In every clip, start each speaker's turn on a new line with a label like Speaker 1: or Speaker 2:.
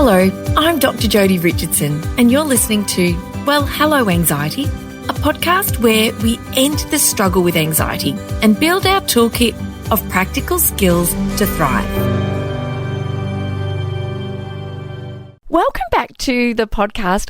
Speaker 1: Hello, I'm Dr. Jodie Richardson, and you're listening to Well, Hello Anxiety, a podcast where we end the struggle with anxiety and build our toolkit of practical skills to thrive. Welcome back to the podcast.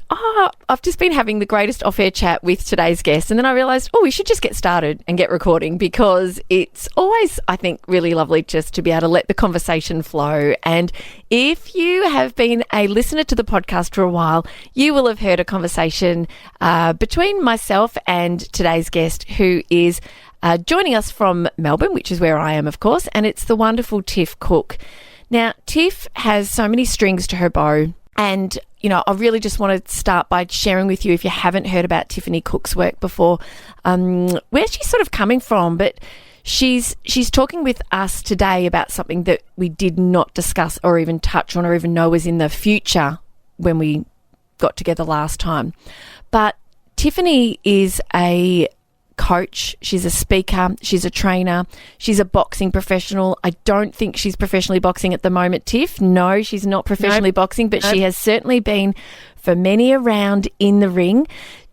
Speaker 1: I've just been having the greatest off-air chat with today's guest, and then I realised, we should just get started and get recording, because it's always, I think, really lovely just to be able to let the conversation flow. And if you have been a listener to the podcast for a while, you will have heard a conversation between myself and today's guest, who is joining us from Melbourne, which is where I am, of course, and it's the wonderful Tiff Cook. Now, Tiff has so many strings to her bow. And, you know, I really just want to start by sharing with you, if you haven't heard about Tiffany Cook's work before, where she's sort of coming from. But she's talking with us today about something that we did not discuss or even touch on or even know was in the future when we got together last time. But Tiffany is a coach, she's a speaker, she's a trainer, she's a boxing professional. I don't think she's professionally boxing at the moment, Tiff. No, she's not professionally boxing, but she has certainly been for many a round in the ring.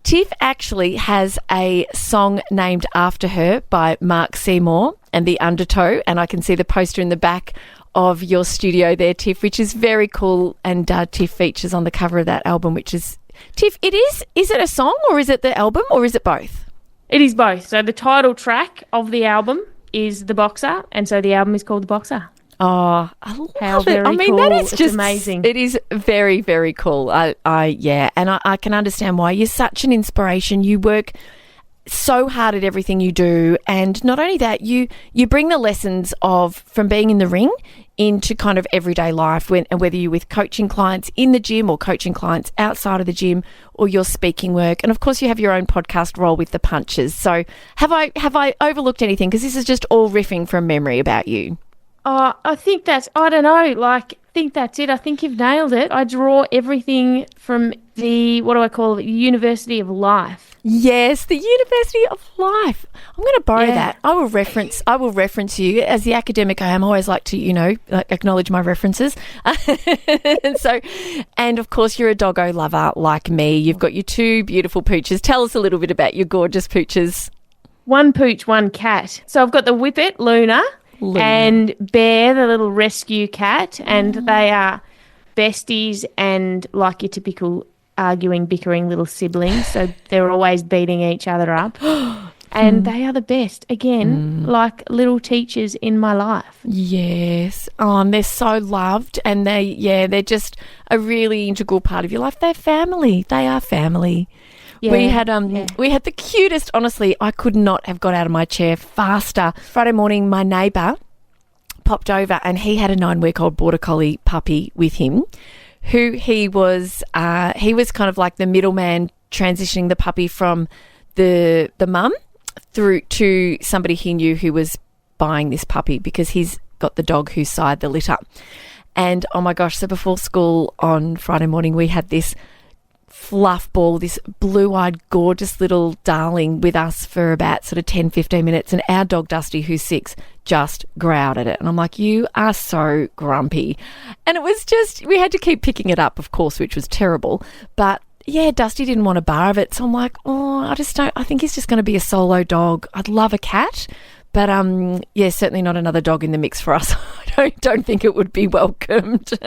Speaker 1: Tiff actually has a song named after her by Mark Seymour and The Undertow, and I can see the poster in the back of your studio there, Tiff, which is very cool, and Tiff features on the cover of that album, which is... Tiff, is it a song or is it the album or is it both?
Speaker 2: It is both. So the title track of the album is The Boxer, and so the album is called The Boxer.
Speaker 1: Oh, I love
Speaker 2: How
Speaker 1: it.
Speaker 2: Very
Speaker 1: I mean,
Speaker 2: cool.
Speaker 1: that is
Speaker 2: it's
Speaker 1: just
Speaker 2: amazing.
Speaker 1: It is very, very cool. And I can understand why. You're such an inspiration. You work so hard at everything you do, and not only that, you bring the lessons from being in the ring into kind of everyday life, and whether you're with coaching clients in the gym or coaching clients outside of the gym, or your speaking work. And of course you have your own podcast, Roll with the Punches. So have I overlooked anything? Because this is just all riffing from memory about you.
Speaker 2: I think that's it. I think you've nailed it. I draw everything from the University of Life.
Speaker 1: Yes, the University of Life. I'm going to borrow that. I will reference you. As the academic I am, I always like to, acknowledge my references. And of course, you're a doggo lover like me. You've got your two beautiful pooches. Tell us a little bit about your gorgeous pooches.
Speaker 2: One pooch, one cat. So I've got the Whippet, Luna, and Bear, the little rescue cat, and they are besties and like your typical arguing, bickering little siblings. So they're always beating each other up. And they are the best. Again, like little teachers in my life. Yes.
Speaker 1: Oh, and they're so loved, and they're just a really integral part of your life. They're family. They are family. Yeah, we had the cutest, honestly, I could not have got out of my chair faster. Friday morning, my neighbour popped over, and he had a 9-week-old border collie puppy with him, who he was kind of like the middleman, transitioning the puppy from the mum through to somebody he knew who was buying this puppy, because he's got the dog whose side the litter. And oh my gosh, so before school on Friday morning, we had this fluff ball, this blue-eyed, gorgeous little darling with us for about sort of 10, 15 minutes, and our dog Dusty, who's 6, just growled at it. And I'm like, you are so grumpy. And it was just, we had to keep picking it up, of course, which was terrible. But yeah, Dusty didn't want a bar of it. So I'm like, I think he's just going to be a solo dog. I'd love a cat. But certainly not another dog in the mix for us. I don't think it would be welcomed.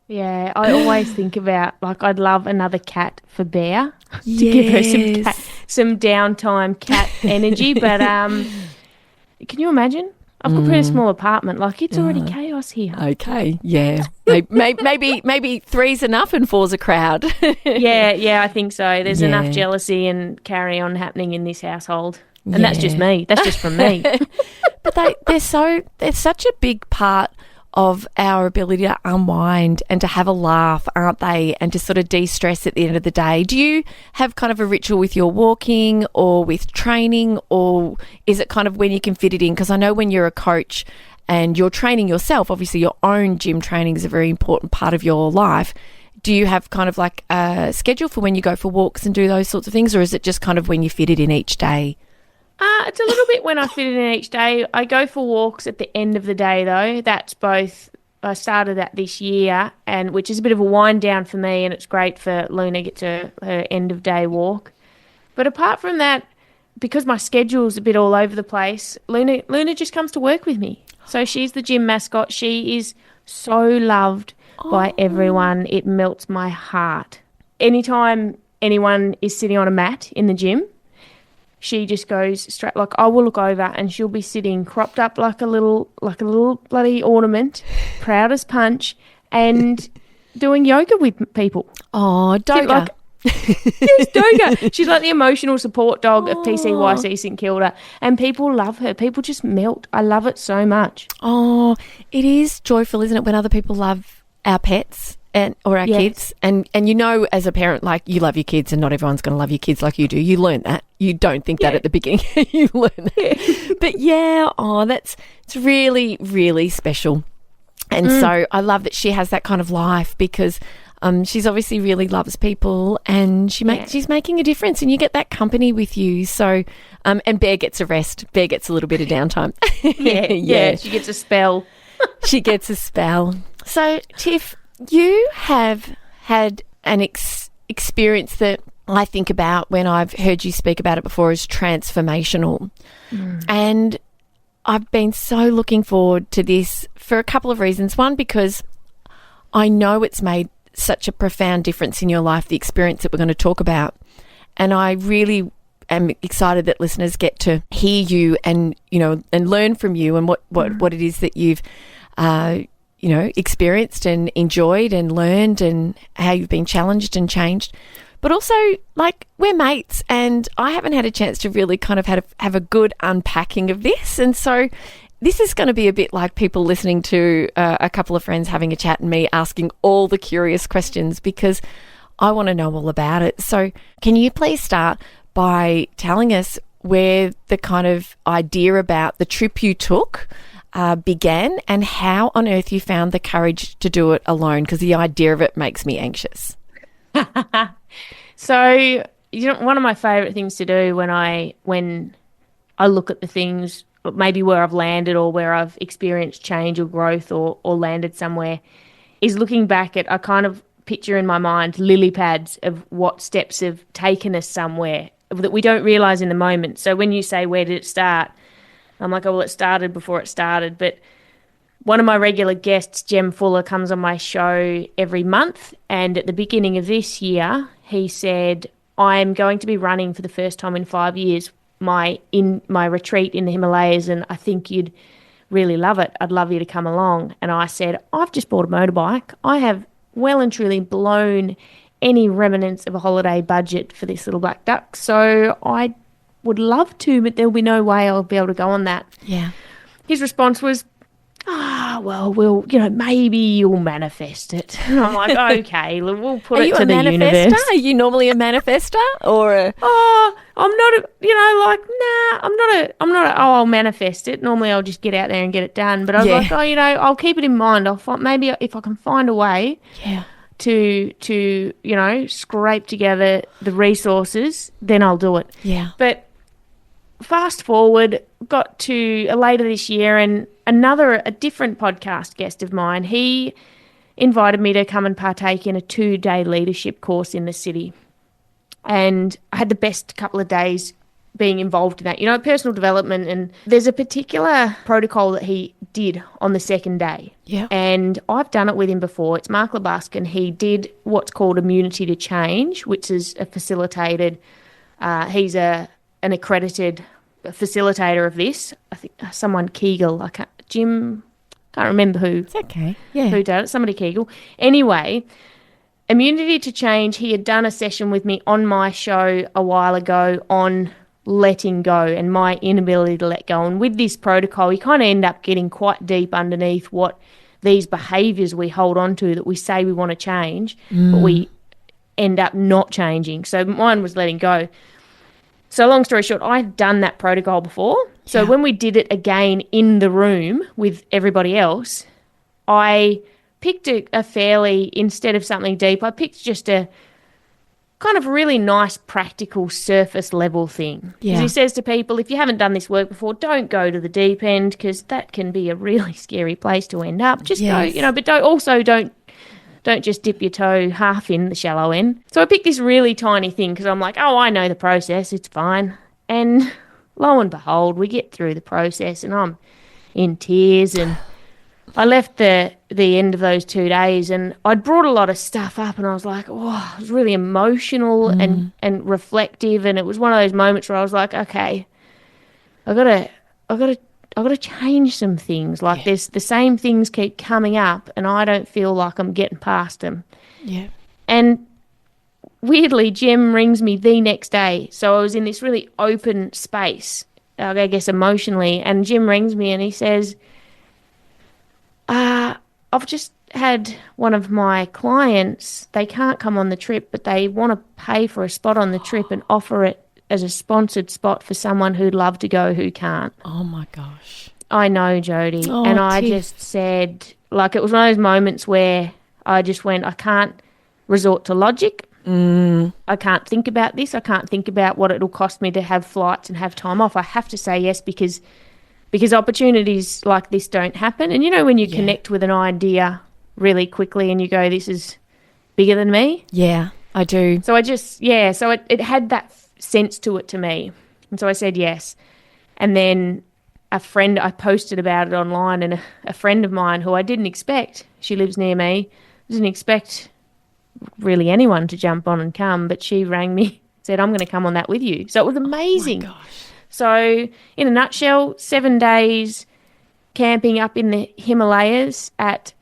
Speaker 2: Yeah, I always think about, I'd love another cat for Bear to give her some downtime cat energy. But can you imagine? I've got a pretty small apartment. It's already chaos here.
Speaker 1: Okay, yeah. maybe 3's enough and 4's a crowd.
Speaker 2: Yeah, I think so. There's enough jealousy and carry on happening in this household. And that's just me. That's just from me.
Speaker 1: But they're such a big part of our ability to unwind and to have a laugh, aren't they? And to sort of de-stress at the end of the day. Do you have kind of a ritual with your walking or with training, or is it kind of when you can fit it in? Because I know when you're a coach and you're training yourself, obviously your own gym training is a very important part of your life. Do you have kind of like a schedule for when you go for walks and do those sorts of things, or is it just kind of when you fit it in each day?
Speaker 2: It's a little bit when I fit it in each day. I go for walks at the end of the day, though. That's both I started that this year, and which is a bit of a wind down for me, and it's great for Luna get to her end of day walk. But apart from that, because my schedule's a bit all over the place, Luna just comes to work with me. So she's the gym mascot. She is so loved by everyone. It melts my heart. Anytime anyone is sitting on a mat in the gym, she just goes straight, like I will look over and she'll be sitting cropped up like a little bloody ornament, proud as punch, and doing yoga with people.
Speaker 1: Oh, Doga.
Speaker 2: Yes, Doga. She's like the emotional support dog of PCYC St Kilda, and people love her. People just melt. I love it so much.
Speaker 1: Oh, it is joyful, isn't it, when other people love our pets or our kids, and you know, as a parent, like, you love your kids and not everyone's going to love your kids like you do. You learn that. You don't think that at the beginning. You learn that. But it's really, really special. And so I love that she has that kind of life, because she's obviously really loves people, and she's making a difference, and you get that company with you. So, and Bear gets a rest. Bear gets a little bit of downtime.
Speaker 2: Yeah, she gets a spell.
Speaker 1: She gets a spell. So, Tiff, you have had an experience that I think about when I've heard you speak about it before as transformational. And I've been so looking forward to this for a couple of reasons. One, because I know it's made such a profound difference in your life, the experience that we're going to talk about. And I really am excited that listeners get to hear you and, you know, and learn from you and what it is that you've, experienced and enjoyed and learned, and how you've been challenged and changed. But also, like, we're mates, and I haven't had a chance to really kind of have a good unpacking of this. And so this is going to be a bit like people listening to a couple of friends having a chat and me asking all the curious questions, because I want to know all about it. So can you please start by telling us where the kind of idea about the trip you took began, and how on earth you found the courage to do it alone? Because the idea of it makes me anxious.
Speaker 2: So, one of my favourite things to do when I look at the things, maybe where I've landed or where I've experienced change or growth or landed somewhere, is looking back at, I kind of picture in my mind lily pads of what steps have taken us somewhere that we don't realise in the moment. So when you say, where did it start? I'm like, oh, well, it started before it started. But one of my regular guests, Jem Fuller, comes on my show every month. And at the beginning of this year, he said, I'm going to be running for the first time in 5 years my retreat in the Himalayas, and I think you'd really love it. I'd love you to come along. And I said, I've just bought a motorbike. I have well and truly blown any remnants of a holiday budget for this little black duck. So I would love to, but there'll be no way I'll be able to go on that.
Speaker 1: Yeah.
Speaker 2: His response was, well, maybe you'll manifest it. And I'm like, okay, we'll put it to the universe.
Speaker 1: Are you normally a manifester, or a...
Speaker 2: I'm not I'll manifest it. Normally I'll just get out there and get it done. But I was like, I'll keep it in mind. Maybe if I can find a way to scrape together the resources, then I'll do it.
Speaker 1: Yeah.
Speaker 2: But fast forward, got to later this year, and a different podcast guest of mine, he invited me to come and partake in a 2-day leadership course in the city. And I had the best couple of days being involved in that, personal development. And there's a particular protocol that he did on the second day.
Speaker 1: Yeah.
Speaker 2: And I've done it with him before. It's Mark LeBusque, and he did what's called Immunity to Change, which is a facilitated, he's an accredited facilitator of this. I think someone Kegel, can't remember who.
Speaker 1: It's okay. Yeah.
Speaker 2: Who did it? Somebody Kegel. Anyway, Immunity to Change, he had done a session with me on my show a while ago on letting go and my inability to let go. And with this protocol, you kind of end up getting quite deep underneath what these behaviours we hold on to that we say we want to change, but we end up not changing. So mine was letting go. So long story short, I had done that protocol before. So when we did it again in the room with everybody else, I picked a fairly, instead of something deep, I picked just a kind of really nice, practical, surface level thing.
Speaker 1: Yeah.
Speaker 2: Because he says to people, if you haven't done this work before, don't go to the deep end, because that can be a really scary place to end up. Just go, but don't just dip your toe half in the shallow end. So I picked this really tiny thing because I'm like, oh, I know the process, it's fine. And lo and behold, we get through the process and I'm in tears, and I left the end of those 2 days and I'd brought a lot of stuff up, and I was like, oh, it was really emotional and reflective, and it was one of those moments where I was like, okay, I gotta change some things. Like there's the same things keep coming up and I don't feel like I'm getting past them.
Speaker 1: Yeah.
Speaker 2: And weirdly, Jem rings me the next day. So I was in this really open space, I guess emotionally, and Jim rings me and he says, I've just had one of my clients, they can't come on the trip, but they want to pay for a spot on the trip and offer it as a sponsored spot for someone who'd love to go who can't.
Speaker 1: Oh, my gosh.
Speaker 2: I know, Jodie.
Speaker 1: Oh,
Speaker 2: and I
Speaker 1: Tiff.
Speaker 2: just said, like, it was one of those moments where I just went, I can't resort to logic. I can't think about this. I can't think about what it'll cost me to have flights and have time off. I have to say yes because opportunities like this don't happen. And, when you connect with an idea really quickly and you go, this is bigger than me.
Speaker 1: Yeah, I do.
Speaker 2: So so it had that sense to it to me. And so I said yes. And then I posted about it online, and a friend of mine who I didn't expect, she lives near me, didn't expect really anyone to jump on and come, but she rang me, said, I'm going to come on that with you. So it was amazing.
Speaker 1: Oh my gosh.
Speaker 2: So in a nutshell, 7 days camping up in the Himalayas at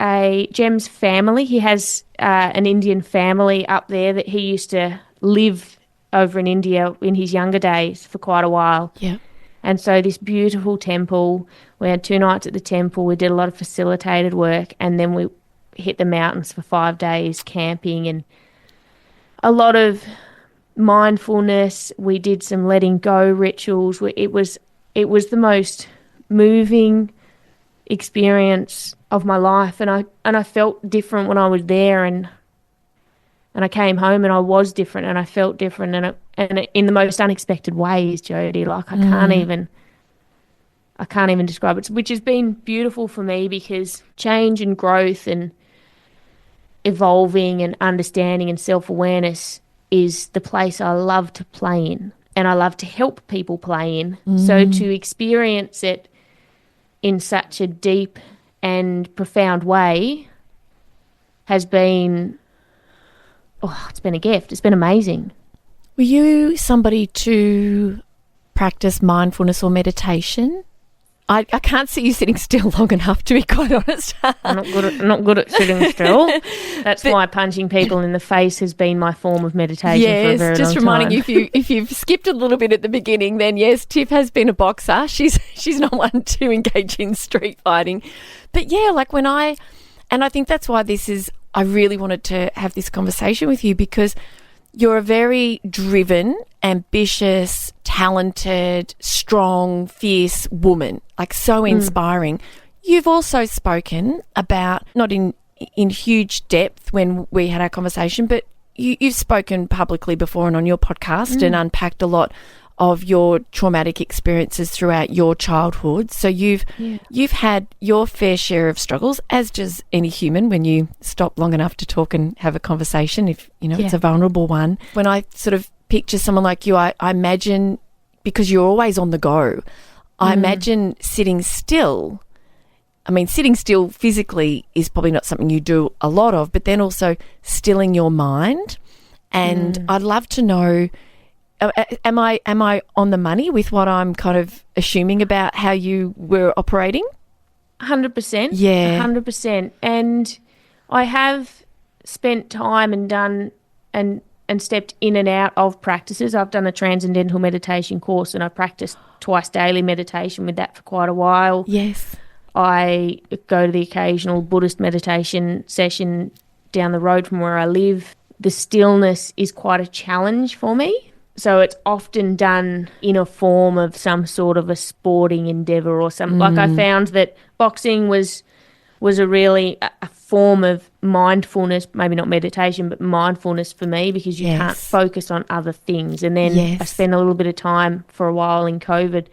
Speaker 2: Jem's family. He has an Indian family up there that he used to live over in India in his younger days for quite a while.
Speaker 1: Yeah.
Speaker 2: And so this beautiful temple, we had 2 nights at the temple, we did a lot of facilitated work, and then we hit the mountains for 5 days camping and a lot of mindfulness. We did some letting go rituals. It was the most moving experience of my life, and I felt different when I was there, and I came home and I was different and I felt different, and in the most unexpected ways, Jodie. Like I can't even describe it, which has been beautiful for me, because change and growth and evolving and understanding and self-awareness is the place I love to play in, and I love to help people play in. So to experience it in such a deep and profound way has been, it's been a gift. It's been amazing.
Speaker 1: Were you somebody to practice mindfulness or meditation? I can't see you sitting still long enough, to be quite honest.
Speaker 2: I'm not good at sitting still. That's why punching people in the face has been my form of meditation for a very long time. Yes, just reminding
Speaker 1: you, if you've skipped a little bit at the beginning, then yes, Tiff has been a boxer. She's not one to engage in street fighting. But yeah, like I think that's why I really wanted to have this conversation with you, because you're a very driven, ambitious, talented, strong, fierce woman, like so inspiring. You've also spoken about, not in huge depth when we had our conversation, but you've spoken publicly before and on your podcast and unpacked a lot of your traumatic experiences throughout your childhood. So you've had your fair share of struggles, as does any human when you stop long enough to talk and have a conversation, if it's a vulnerable one. When I sort of picture someone like you, I imagine, because you're always on the go, I imagine sitting still. I mean, sitting still physically is probably not something you do a lot of, but then also stilling your mind. And I'd love to know, am I on the money with what I'm kind of assuming about how you were operating?
Speaker 2: 100%.
Speaker 1: Yeah.
Speaker 2: 100%. And I have spent time and done and stepped in and out of practices. I've done a transcendental meditation course, and I practiced twice daily meditation with that for quite a while.
Speaker 1: Yes.
Speaker 2: I go to the occasional Buddhist meditation session down the road from where I live. The stillness is quite a challenge for me. So it's often done in a form of some sort of a sporting endeavour or something. Like I found that boxing was a really a form of mindfulness, maybe not meditation, but mindfulness for me, because you can't focus on other things. And then I spent a little bit of time for a while in COVID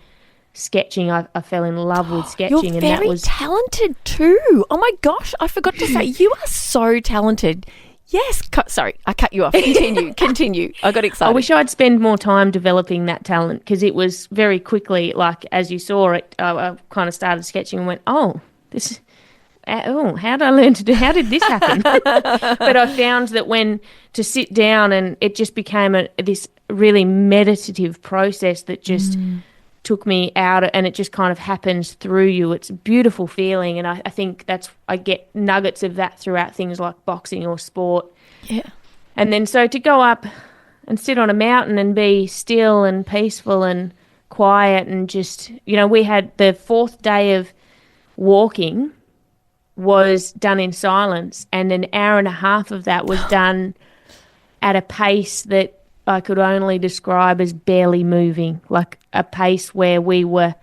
Speaker 2: sketching. I fell in love with sketching.
Speaker 1: You're very talented too. Oh my gosh, I forgot to say, you are so talented. Yes. Sorry, I cut you off. Continue. I got excited.
Speaker 2: I wish I'd spend more time developing that talent, because it was very quickly, like as you saw it, I kind of started sketching and went, how did I learn to do, how did this happen? But I found that to sit down, and it just became this really meditative process that just took me out, and it just kind of happens through you. It's a beautiful feeling, and I think I get nuggets of that throughout things like boxing or sport.
Speaker 1: Yeah.
Speaker 2: And then so to go up and sit on a mountain and be still and peaceful and quiet, and just, we had the fourth day of walking was done in silence, and an hour and a half of that was done at a pace that I could only describe as barely moving, like a pace where we were,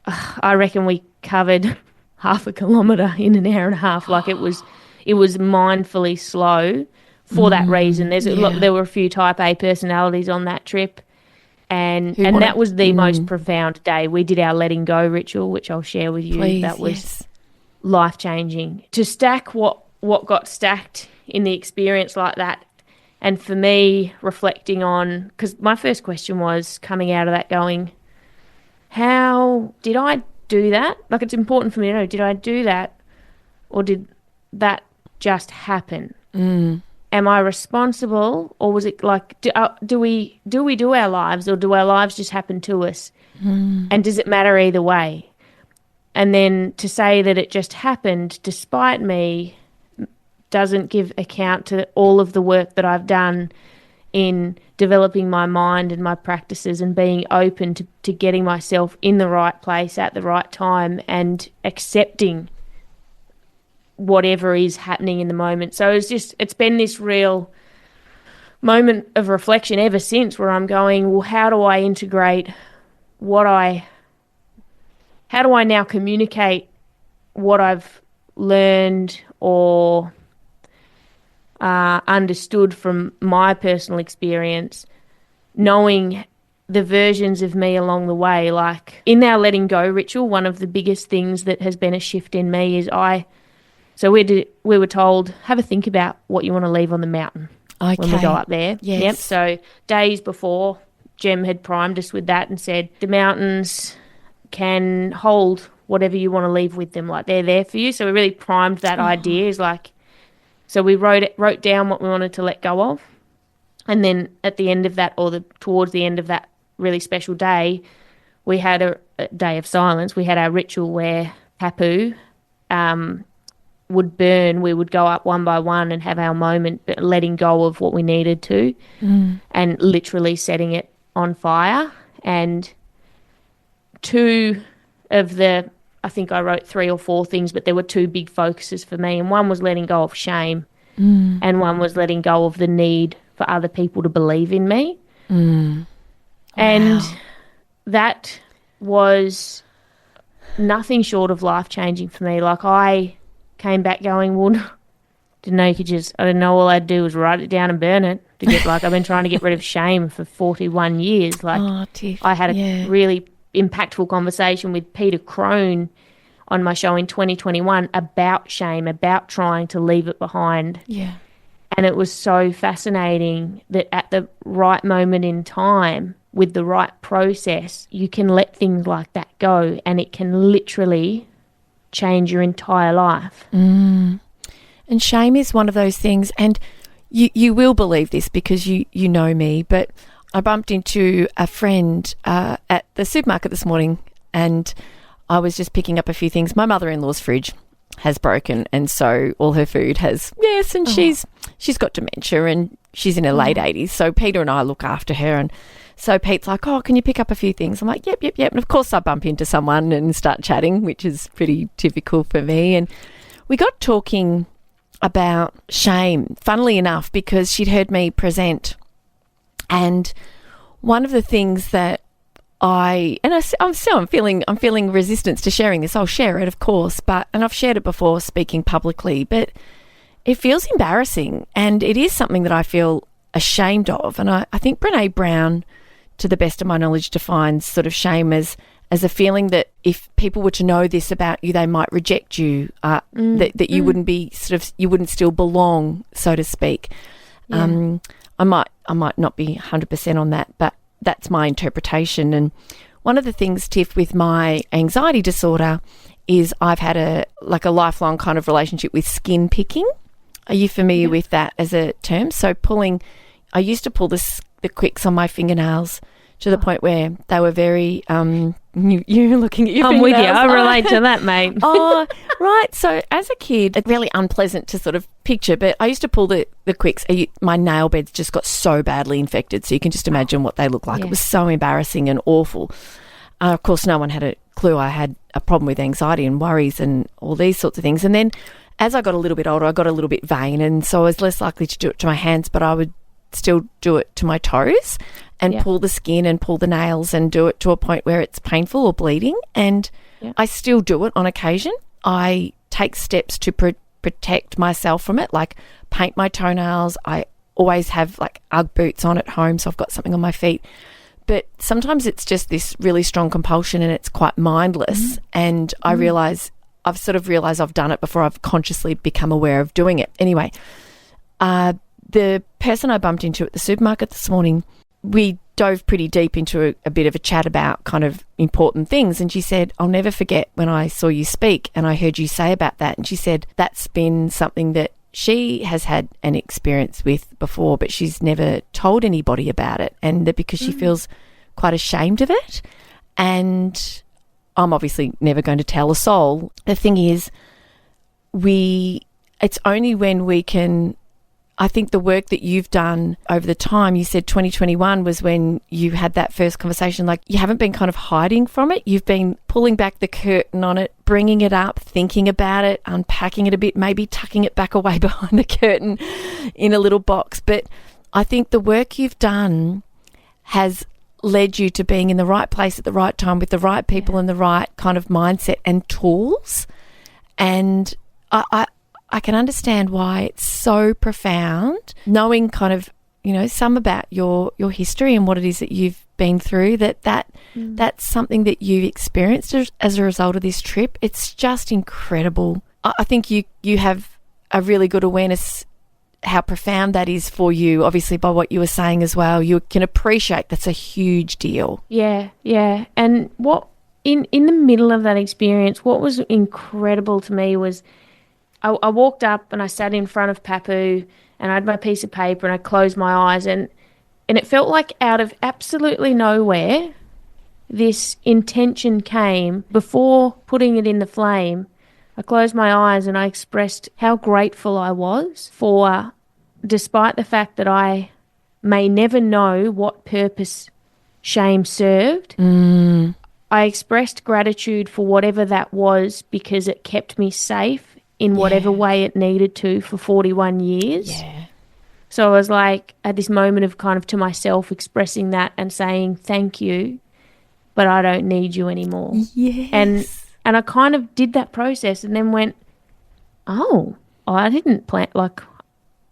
Speaker 2: I reckon we covered half a kilometre in an hour and a half. Like it was mindfully slow for that reason. There were a few type A personalities on that trip, and that was the most profound day. We did our letting go ritual, which I'll share with you.
Speaker 1: Please,
Speaker 2: that was life-changing. To stack what got stacked in the experience like that. And for me, reflecting on, because my first question was coming out of that going, how did I do that? Like, it's important for me to know, did I do that, or did that just happen? Am I responsible, or was it like, do we do our lives, or do our lives just happen to us? And does it matter either way? And then to say that it just happened despite me doesn't give account to all of the work that I've done in developing my mind and my practices, and being open to getting myself in the right place at the right time, and accepting whatever is happening in the moment. So it's been this real moment of reflection ever since, where I'm going, well, how do I integrate how do I now communicate what I've learned or understood from my personal experience, knowing the versions of me along the way. Like in our letting go ritual, one of the biggest things that has been a shift in me is we were told, have a think about what you want to leave on the mountain when we go up there.
Speaker 1: Yes.
Speaker 2: Yep. So days before, Jem had primed us with that and said, the mountains can hold whatever you want to leave with them, like they're there for you. So we really primed that idea, is like, so we wrote down what we wanted to let go of, and then at the end of that, towards the end of that really special day, we had a day of silence. We had our ritual where Papu would burn. We would go up one by one and have our moment, letting go of what we needed to, and literally setting it on fire. And I think I wrote 3 or 4 things, but there were 2 big focuses for me. And one was letting go of shame, and one was letting go of the need for other people to believe in me. And that was nothing short of life-changing for me. Like, I came back going, well, didn't know you could I didn't know all I'd do was write it down and burn it to get, like, I've been trying to get rid of shame for 41 years. Like,
Speaker 1: Tiff,
Speaker 2: I had a really impactful conversation with Peter Crone on my show in 2021 about shame, about trying to leave it behind.
Speaker 1: Yeah.
Speaker 2: And it was so fascinating that at the right moment in time, with the right process, you can let things like that go, and it can literally change your entire life.
Speaker 1: And shame is one of those things, and you will believe this because you know me, but I bumped into a friend at the supermarket this morning, and I was just picking up a few things. My mother-in-law's fridge has broken, and so all her food has, and she's got dementia, and she's in her late 80s. So Peter and I look after her, and so Pete's like, oh, can you pick up a few things? I'm like, yep. And of course I bump into someone and start chatting, which is pretty typical for me. And we got talking about shame, funnily enough, because she'd heard me present. And one of the things that I'm feeling resistance to sharing this. I'll share it, of course, and I've shared it before speaking publicly, but it feels embarrassing, and it is something that I feel ashamed of. And I think Brene Brown, to the best of my knowledge, defines sort of shame as a feeling that if people were to know this about you, they might reject you, that you wouldn't be you wouldn't still belong, so to speak. Yeah. I might not be 100% on that, but that's my interpretation. And one of the things, Tiff, with my anxiety disorder is I've had a lifelong kind of relationship with skin picking. Are you familiar with that as a term? So I used to pull the quicks on my fingernails to the point where they were very, you're looking at your fingernails.
Speaker 2: I'm with you. I relate to that, mate.
Speaker 1: Oh, right. So as a kid, it's really unpleasant to sort of picture, but I used to pull the quicks. My nail beds just got so badly infected, so you can just imagine what they look like. Yeah. It was so embarrassing and awful. Of course, no one had a clue I had a problem with anxiety and worries and all these sorts of things. And then as I got a little bit older, I got a little bit vain, and so I was less likely to do it to my hands, but I would still do it to my toes and pull the skin and pull the nails and do it to a point where it's painful or bleeding. And I still do it on occasion. I take steps to protect myself from it, like paint my toenails. I always have like Ugg boots on at home, so I've got something on my feet. But sometimes it's just this really strong compulsion and it's quite mindless. And I've sort of realised I've done it before I've consciously become aware of doing it. Anyway, the person I bumped into at the supermarket this morning, we dove pretty deep into a bit of a chat about kind of important things. And she said, I'll never forget when I saw you speak and I heard you say about that. And she said that's been something that she has had an experience with before, but she's never told anybody about it. And that because she feels quite ashamed of it. And I'm obviously never going to tell a soul. The thing is, it's only when we can, I think the work that you've done over the time, you said 2021 was when you had that first conversation, like you haven't been kind of hiding from it. You've been pulling back the curtain on it, bringing it up, thinking about it, unpacking it a bit, maybe tucking it back away behind the curtain in a little box. But I think the work you've done has led you to being in the right place at the right time with the right people and the right kind of mindset and tools. And I can understand why it's so profound, knowing kind of, some about your history and what it is that you've been through, that's something that you've experienced as a result of this trip. It's just incredible. I think you have a really good awareness how profound that is for you, obviously by what you were saying as well. You can appreciate that's a huge deal.
Speaker 2: Yeah. And what in the middle of that experience, what was incredible to me was I walked up and I sat in front of Papu and I had my piece of paper and I closed my eyes and it felt like out of absolutely nowhere this intention came. Before putting it in the flame, I closed my eyes and I expressed how grateful I was for, despite the fact that I may never know what purpose shame served, I expressed gratitude for whatever that was because it kept me safe in whatever way it needed to for 41 years. Yeah. So I was like at this moment of kind of to myself expressing that and saying thank you, but I don't need you anymore.
Speaker 1: Yes.
Speaker 2: And I kind of did that process and then went, I didn't plan, like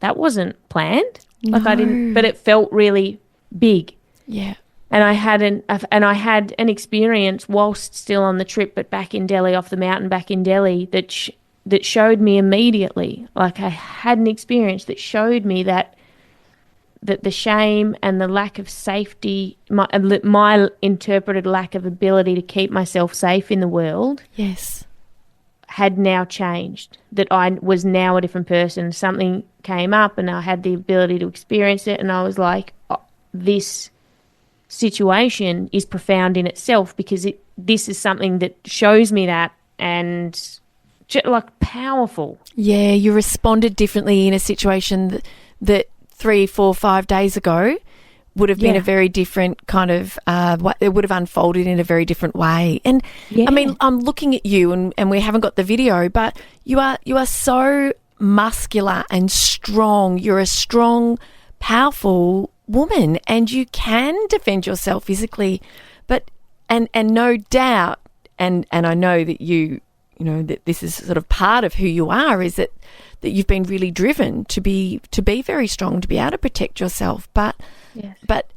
Speaker 2: that wasn't planned. Like I didn't, but it felt really big.
Speaker 1: Yeah.
Speaker 2: And I had an experience whilst still on the trip, but back in Delhi, off the mountain back in Delhi, that showed me immediately, like I had an experience that showed me that the shame and the lack of safety, my interpreted lack of ability to keep myself safe in the world, had now changed. That I was now a different person. Something came up and I had the ability to experience it, and I was like, this situation is profound in itself because this is something that shows me that, and like powerful. Yeah,
Speaker 1: you responded differently in a situation that 3, 4, 5 days ago would have been a very different kind of, it would have unfolded in a very different way. And I mean, I'm looking at you and we haven't got the video, but you are so muscular and strong. You're a strong, powerful woman and you can defend yourself physically. But And no doubt, and I know that you know that this is sort of part of who you are, is that you've been really driven to be very strong, to be able to protect yourself. But
Speaker 2: Yes.
Speaker 1: but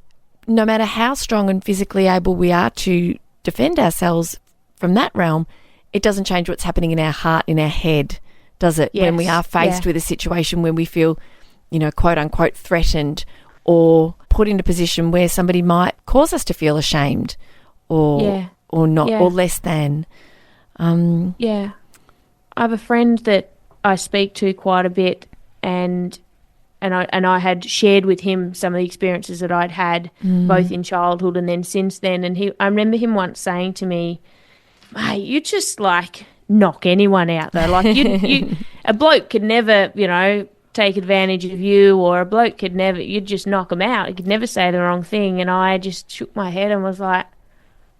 Speaker 1: no matter how strong and physically able we are to defend ourselves from that realm, it doesn't change what's happening in our heart, in our head, does it?
Speaker 2: Yes.
Speaker 1: When we are faced with a situation when we feel, you know, quote unquote threatened, or put in a position where somebody might cause us to feel ashamed or not, or less than.
Speaker 2: Yeah. I have a friend that I speak to quite a bit, and I had shared with him some of the experiences that I'd had both in childhood and then since then. And I remember him once saying to me, "Mate, you just like knock anyone out though. Like you a bloke could never, you know, take advantage of you, or a bloke could never, you'd just knock him out. He could never say the wrong thing." And I just shook my head and was like,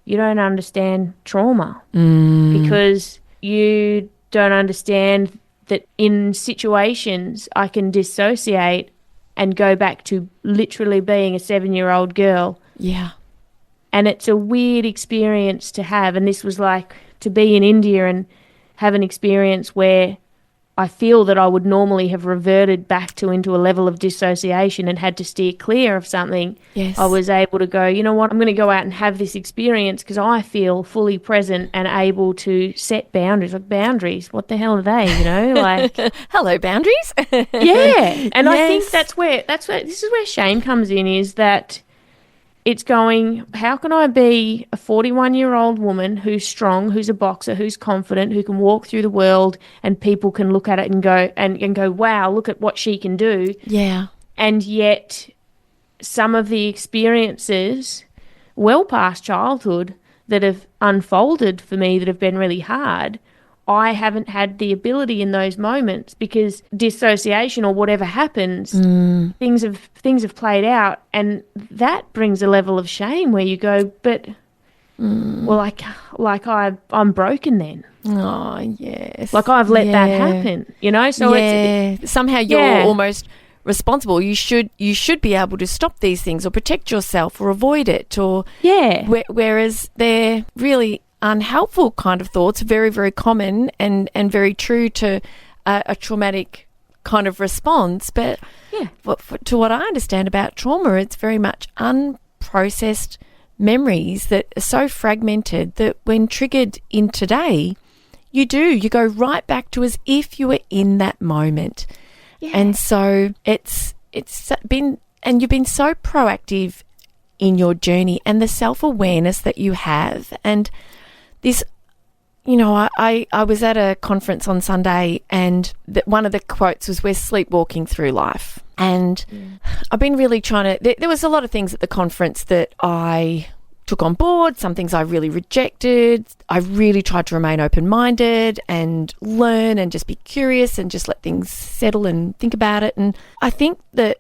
Speaker 2: "You don't understand trauma, because you don't understand that in situations I can dissociate and go back to literally being a 7-year-old girl."
Speaker 1: Yeah.
Speaker 2: And it's a weird experience to have. And this was like to be in India and have an experience where I feel that I would normally have reverted back to into a level of dissociation and had to steer clear of something.
Speaker 1: Yes.
Speaker 2: I was able to go, you know what, I'm going to go out and have this experience because I feel fully present and able to set boundaries. Like, boundaries, what the hell are they, you know? Like,
Speaker 1: hello, boundaries.
Speaker 2: yeah. And I think
Speaker 1: Yes.
Speaker 2: that's where this is where shame comes in, is that it's going, how can I be a 41-year-old woman who's strong, who's a boxer, who's confident, who can walk through the world and people can look at it and go, and go, wow, look at what she can do.
Speaker 1: Yeah.
Speaker 2: And yet some of the experiences well past childhood that have unfolded for me that have been really hard, I haven't had the ability in those moments because dissociation or whatever happens, things have played out, and that brings a level of shame where you go, but well, I'm broken then.
Speaker 1: Oh, yes.
Speaker 2: Like I've let that happen, you know? So it's
Speaker 1: somehow you're almost responsible. You should be able to stop these things or protect yourself or avoid it, or whereas they're really unhelpful kind of thoughts, very, very common and very true to a traumatic kind of response. But to what I understand about trauma, it's very much unprocessed memories that are so fragmented that when triggered in today, you go right back to as if you were in that moment. Yeah. And so it's been, and you've been so proactive in your journey and the self-awareness that you have. And this, you know, I was at a conference on Sunday, and one of the quotes was, "We're sleepwalking through life." And I've been really trying to, there was a lot of things at the conference that I took on board, some things I really rejected. I really tried to remain open-minded and learn and just be curious and just let things settle and think about it. And I think that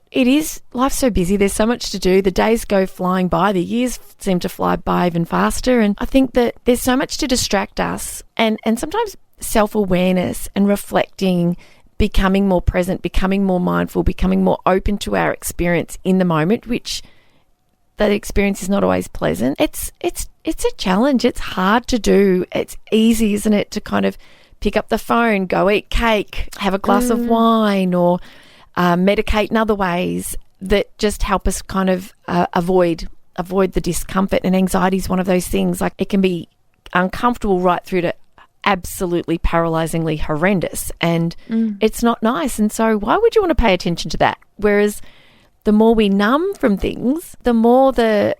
Speaker 1: life's so busy, there's so much to do, the days go flying by, the years seem to fly by even faster, and I think that there's so much to distract us, and sometimes self-awareness and reflecting, becoming more present, becoming more mindful, becoming more open to our experience in the moment, which that experience is not always pleasant. It's a challenge. It's hard to do. It's easy, isn't it, to kind of pick up the phone, go eat cake, have a glass of wine, or medicate in other ways that just help us kind of avoid the discomfort. And anxiety is one of those things. Like, it can be uncomfortable right through to absolutely paralyzingly horrendous, and it's not nice. And so why would you want to pay attention to that? Whereas the more we numb from things, the more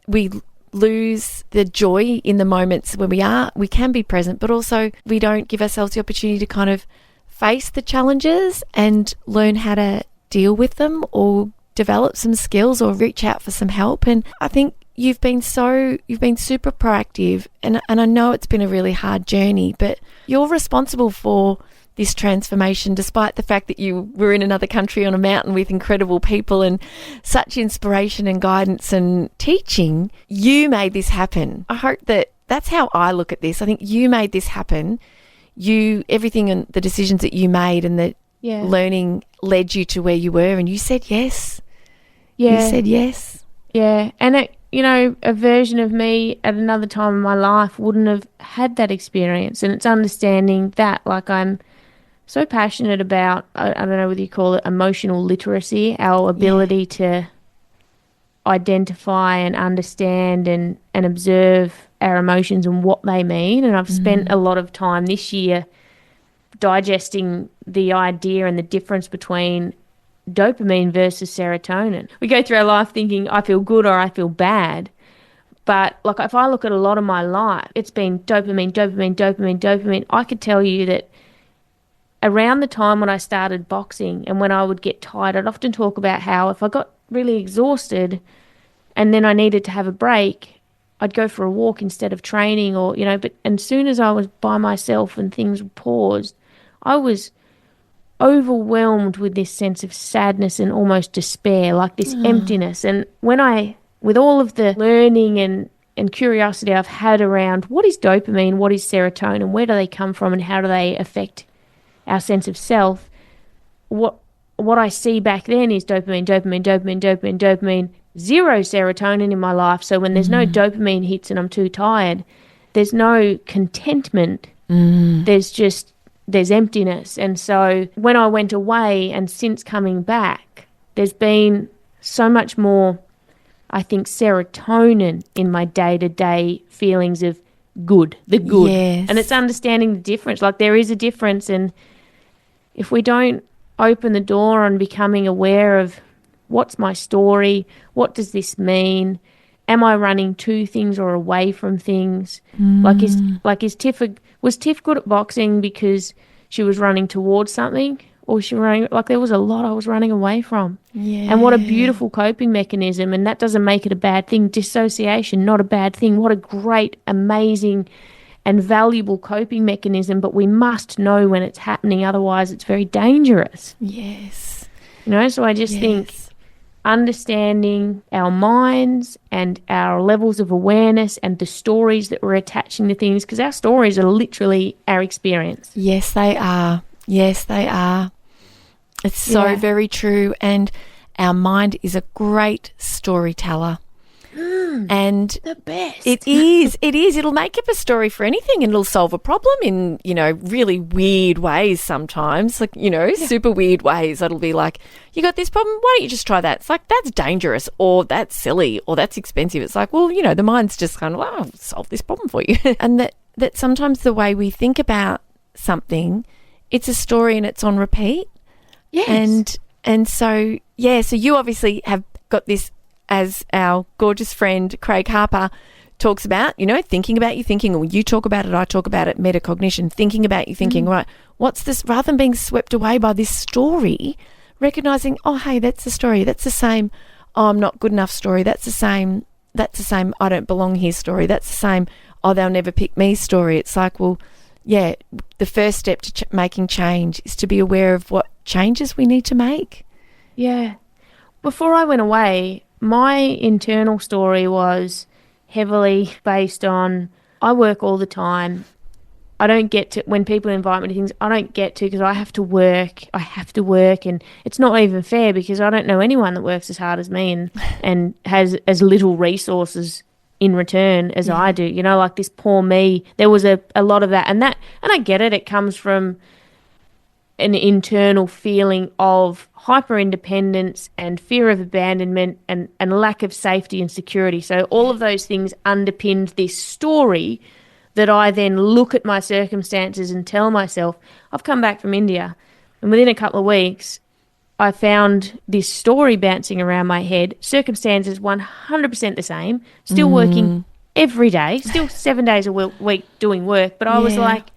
Speaker 1: we lose the joy in the moments when we can be present, but also we don't give ourselves the opportunity to kind of face the challenges and learn how to deal with them, or develop some skills, or reach out for some help. And I think you've been super proactive, and I know it's been a really hard journey, but you're responsible for this transformation, despite the fact that you were in another country on a mountain with incredible people and such inspiration and guidance and teaching. You made this happen. I hope that's how I look at this. I think you made this happen. Everything and the decisions that you made and the learning led you to where you were, and you said yes. Yeah. You said yes.
Speaker 2: Yeah. And a version of me at another time in my life wouldn't have had that experience. And it's understanding that, like, I'm so passionate about, I don't know whether you call it emotional literacy, our ability to identify and understand and observe our emotions and what they mean. And I've spent a lot of time this year digesting the idea and the difference between dopamine versus serotonin. We go through our life thinking I feel good or I feel bad. But like, if I look at a lot of my life, it's been dopamine, dopamine, dopamine, dopamine. I could tell you that around the time when I started boxing and when I would get tired, I'd often talk about how if I got really exhausted and then I needed to have a break, I'd go for a walk instead of training, or, but as soon as I was by myself and things were paused, I was overwhelmed with this sense of sadness and almost despair, like this emptiness. And with all of the learning and curiosity I've had around what is dopamine, what is serotonin, where do they come from and how do they affect our sense of self, what I see back then is dopamine, dopamine, dopamine, dopamine, dopamine, zero serotonin in my life. So when there's no dopamine hits and I'm too tired, there's no contentment. There's emptiness. And so when I went away and since coming back, there's been so much more, I think, serotonin in my day-to-day feelings of the good.
Speaker 1: Yes.
Speaker 2: And it's understanding the difference. Like, there is a difference, and if we don't open the door on becoming aware of what's my story, what does this mean, am I running to things or away from things? Was Tiff good at boxing because she was running towards something, or she running, like, there was a lot I was running away from?
Speaker 1: Yeah.
Speaker 2: And what a beautiful coping mechanism, and that doesn't make it a bad thing. Dissociation, not a bad thing. What a great, amazing and valuable coping mechanism, but we must know when it's happening, otherwise it's very dangerous.
Speaker 1: Yes.
Speaker 2: So I just think understanding our minds and our levels of awareness and the stories that we're attaching to things, because our stories are literally our experience.
Speaker 1: Yes, they are. Yes, they are. It's so very true. And our mind is a great storyteller. And
Speaker 2: the best.
Speaker 1: It is. It'll make up a story for anything, and it'll solve a problem in, really weird ways sometimes, like, super weird ways. It'll be like, you got this problem, why don't you just try that? It's like, that's dangerous, or that's silly, or that's expensive. It's like, well, the mind's just kind of, well, I'll solve this problem for you. And that sometimes the way we think about something, it's a story and it's on repeat.
Speaker 2: Yes.
Speaker 1: And so, so you obviously have got this, as our gorgeous friend Craig Harper talks about, thinking about your thinking, or you talk about it, I talk about it, metacognition, thinking about your thinking, right? What's this, rather than being swept away by this story, recognizing, oh, hey, that's the story. That's the same, oh, I'm not good enough story. That's the same, I don't belong here story. That's the same, oh, they'll never pick me story. It's like, well, the first step to making change is to be aware of what changes we need to make.
Speaker 2: Yeah. Before I went away, my internal story was heavily based on, I work all the time. I don't get to, when people invite me to things, I don't get to because I have to work. And it's not even fair because I don't know anyone that works as hard as me and has as little resources in return as I do. Like this poor me, there was a lot of that. And I get it. It comes from an internal feeling of hyper independence and fear of abandonment and lack of safety and security. So all of those things underpinned this story that I then look at my circumstances and tell myself, I've come back from India, and within a couple of weeks I found this story bouncing around my head. Circumstances 100% the same, still working every day, still 7 days a week doing work, but I was like,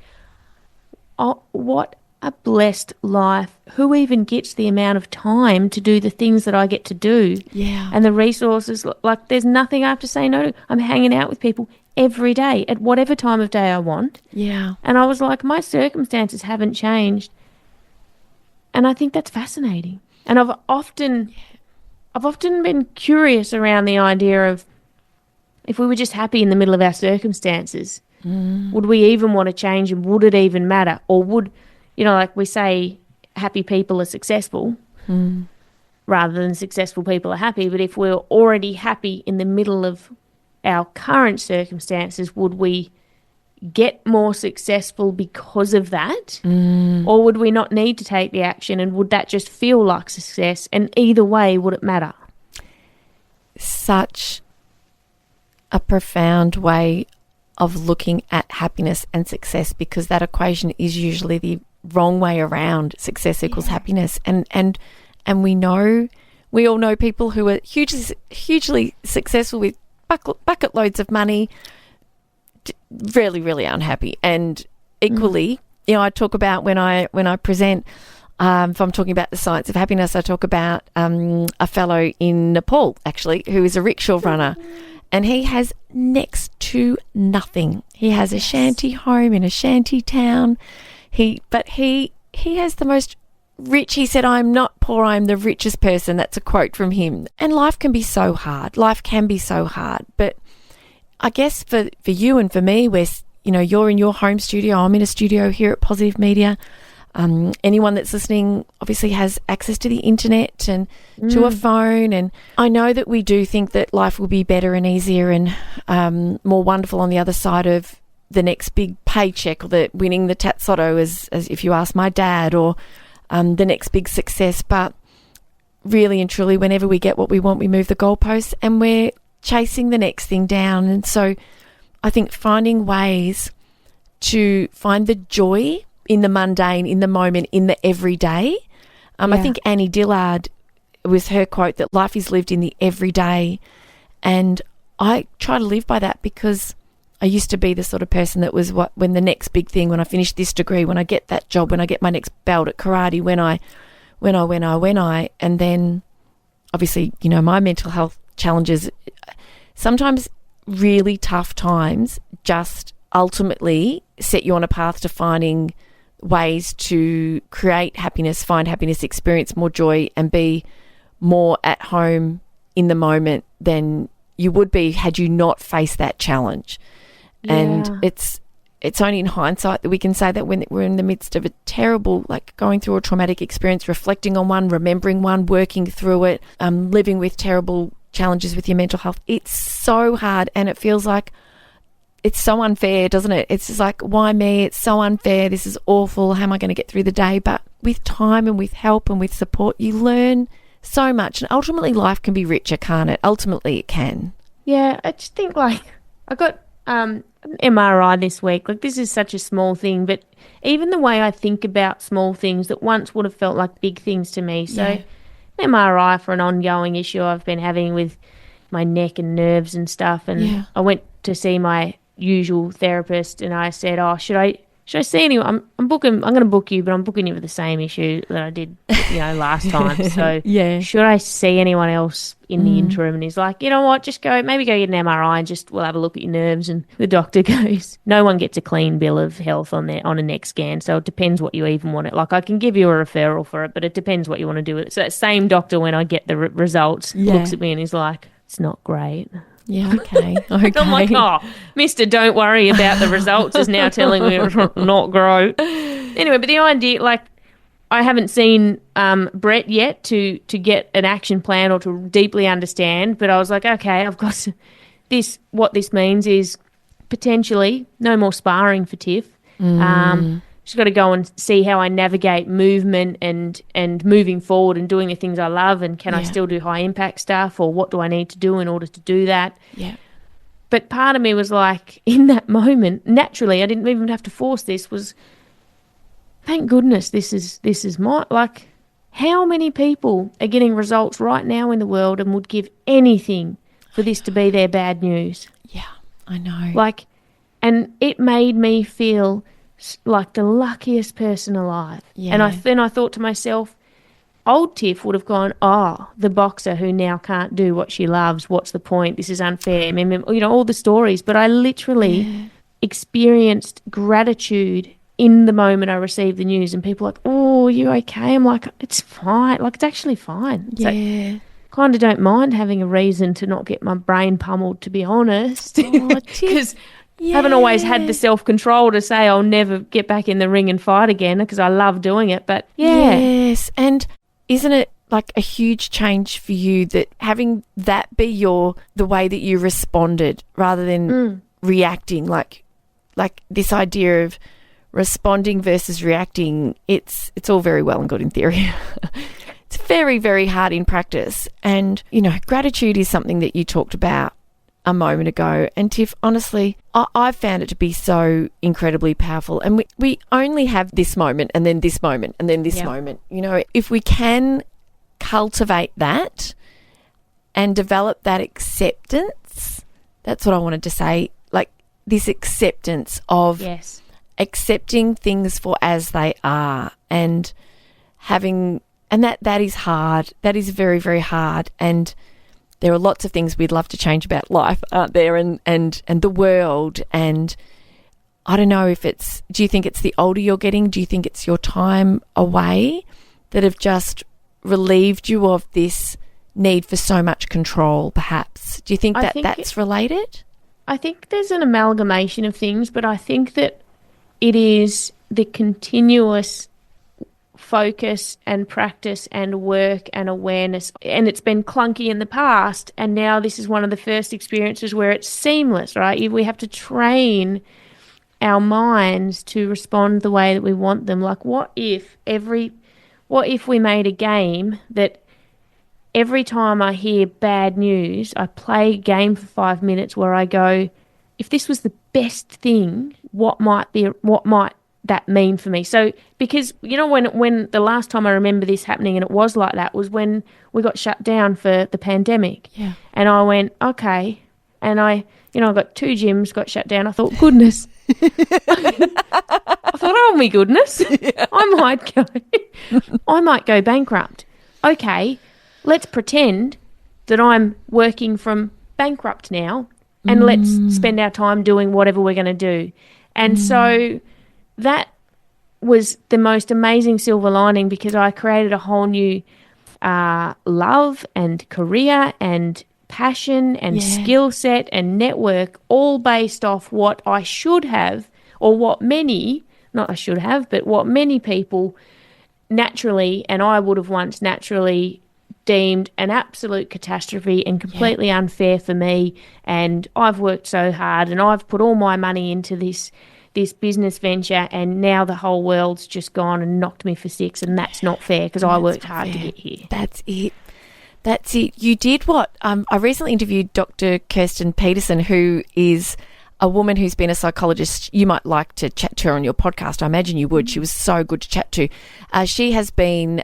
Speaker 2: oh, what a blessed life. Who even gets the amount of time to do the things that I get to do?
Speaker 1: Yeah.
Speaker 2: And the resources, like there's nothing I have to say no to. I'm hanging out with people every day at whatever time of day I want.
Speaker 1: Yeah.
Speaker 2: And I was like, my circumstances haven't changed. And I think that's fascinating. And I've often been curious around the idea of, if we were just happy in the middle of our circumstances, would we even want to change, and would it even matter? Or would, like we say, happy people are successful. rather than successful people are happy. But if we're already happy in the middle of our current circumstances, would we get more successful because of that? Or would we not need to take the action, and would that just feel like success? And either way, would it matter?
Speaker 1: Such a profound way of looking at happiness and success, because that equation is usually the wrong way around. Success equals happiness. And we all know people who are hugely successful with bucket loads of money, really, really unhappy. And equally, I talk about when I present, if I'm talking about the science of happiness, I talk about a fellow in Nepal, actually, who is a rickshaw runner, and he has next to nothing. He has a shanty home in a shanty town. But he has the most rich. He said, "I'm not poor, I'm the richest person." That's a quote from him. And life can be so hard. But I guess for you and for me, where you're in your home studio, I'm in a studio here at Positive Media. Anyone that's listening obviously has access to the internet and to a phone. And I know that we do think that life will be better and easier and more wonderful on the other side of the next big paycheck, or the winning the Tatsotto, as if you ask my dad, or the next big success. But really and truly, whenever we get what we want, we move the goalposts and we're chasing the next thing down. And so I think finding ways to find the joy in the mundane, in the moment, in the everyday. I think Annie Dillard, was her quote, that life is lived in the everyday. And I try to live by that, because I used to be the sort of person that was when the next big thing, when I finish this degree, when I get that job, when I get my next belt at karate, when I, and then obviously, my mental health challenges, sometimes really tough times just ultimately set you on a path to finding ways to create happiness, find happiness, experience more joy, and be more at home in the moment than you would be had you not faced that challenge. Yeah. And it's only in hindsight that we can say that when we're in the midst of a terrible, like going through a traumatic experience, reflecting on one, remembering one, working through it, living with terrible challenges with your mental health, it's so hard, and it feels like it's so unfair, doesn't it? It's just like, why me? It's so unfair. This is awful. How am I going to get through the day? But with time and with help and with support, you learn so much. And ultimately, life can be richer, can't it? Ultimately, it can.
Speaker 2: Yeah, I just think, like, I got an MRI this week. Like, this is such a small thing, but even the way I think about small things that once would have felt like big things to me. So, MRI for an ongoing issue I've been having with my neck and nerves and stuff. And I went to see my usual therapist, and I said, "Oh, should I see anyone? I'm going to book you, but I'm booking you for the same issue that I did, last time. So should I see anyone else in the interim?" And he's like, "You know what? Just maybe go get an MRI, and we'll have a look at your nerves." And the doctor goes, "No one gets a clean bill of health on a neck scan, so it depends what you even want it. Like, I can give you a referral for it, but it depends what you want to do with it." So that same doctor, when I get the results, looks at me and he's like, "It's not great."
Speaker 1: Yeah, okay.
Speaker 2: I'm like, "Oh, mister, don't worry about the results," is now telling me it's not great. Anyway, but the idea, like, I haven't seen Brett yet to get an action plan or to deeply understand, but I was like, okay, I've got this. What this means is potentially no more sparring for Tiff. Just got to go and see how I navigate movement and moving forward and doing the things I love, and can I still do high impact stuff, or what do I need to do in order to do that? Yeah. But part of me was like, in that moment, naturally, I didn't even have to force this, was, thank goodness this is my, like, how many people are getting results right now in the world and would give anything for this to be their bad news?
Speaker 1: Yeah, I know.
Speaker 2: Like, and it made me feel like the luckiest person alive. Yeah. And then I thought to myself, old Tiff would have gone, "Oh, the boxer who now can't do what she loves. What's the point? This is unfair." I mean, all the stories. But I literally experienced gratitude in the moment I received the news, and people were like, "Oh, are you okay?" I'm like, "It's fine. Like, it's actually fine."
Speaker 1: Yeah.
Speaker 2: So, kind of don't mind having a reason to not get my brain pummeled, to be honest. Because I haven't always had the self-control to say I'll never get back in the ring and fight again, because I love doing it. But
Speaker 1: Yes. And isn't it like a huge change for you, that having that be the way that you responded rather than reacting, like this idea of responding versus reacting? It's all very well and good in theory. It's very, very hard in practice. And, gratitude is something that you talked about a moment ago. And Tiff, honestly, I've found it to be so incredibly powerful. And we only have this moment and then this moment and then this moment. If we can cultivate that and develop that acceptance, that's what I wanted to say, like this acceptance of accepting things for as they are, and having, and that is hard. That is very, very hard. And there are lots of things we'd love to change about life, aren't there? And the world. And I don't know if do you think it's the older you're getting? Do you think it's your time away that have just relieved you of this need for so much control, perhaps? Do you think that's related?
Speaker 2: I think there's an amalgamation of things, but I think that it is the continuous focus and practice and work and awareness, and it's been clunky in the past, and now this is one of the first experiences where it's seamless, right? We have to train our minds to respond the way that we want them. Like, what if we made a game that every time I hear bad news, I play a game for 5 minutes where I go, if this was the best thing, what might that mean for me? So, because when the last time I remember this happening, and it was like that, was when we got shut down for the pandemic.
Speaker 1: Yeah.
Speaker 2: And I went, okay. And I got 2 gyms got shut down. I thought, goodness. I thought, oh my goodness. Yeah. I might go bankrupt. Okay, let's pretend that I'm working from bankrupt now, and let's spend our time doing whatever we're going to do. And so that was the most amazing silver lining, because I created a whole new love and career and passion and skill set and network, all based off what I should have, or what many people naturally, and I would have once naturally deemed an absolute catastrophe and completely unfair for me. And I've worked so hard and I've put all my money into this business venture, and now the whole world's just gone and knocked me for 6, and that's not fair because I worked hard to get here.
Speaker 1: That's it. You did what? I recently interviewed Dr. Kirsten Peterson, who is a woman who's been a psychologist. You might like to chat to her on your podcast. I imagine you would. She was so good to chat to. She has been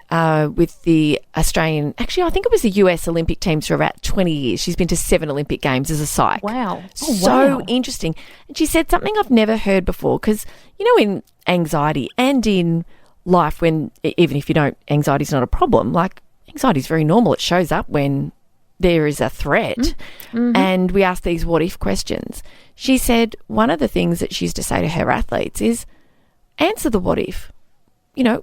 Speaker 1: with the Australian, actually I think it was the US Olympic teams for about 20 years. She's been to 7 Olympic Games as a psych.
Speaker 2: Wow.
Speaker 1: So interesting. And she said something I've never heard before, because, in anxiety and in life, when, even if anxiety's not a problem, like anxiety is very normal. It shows up when there is a threat, and we ask these what if questions. She said one of the things that she used to say to her athletes is, answer the what if.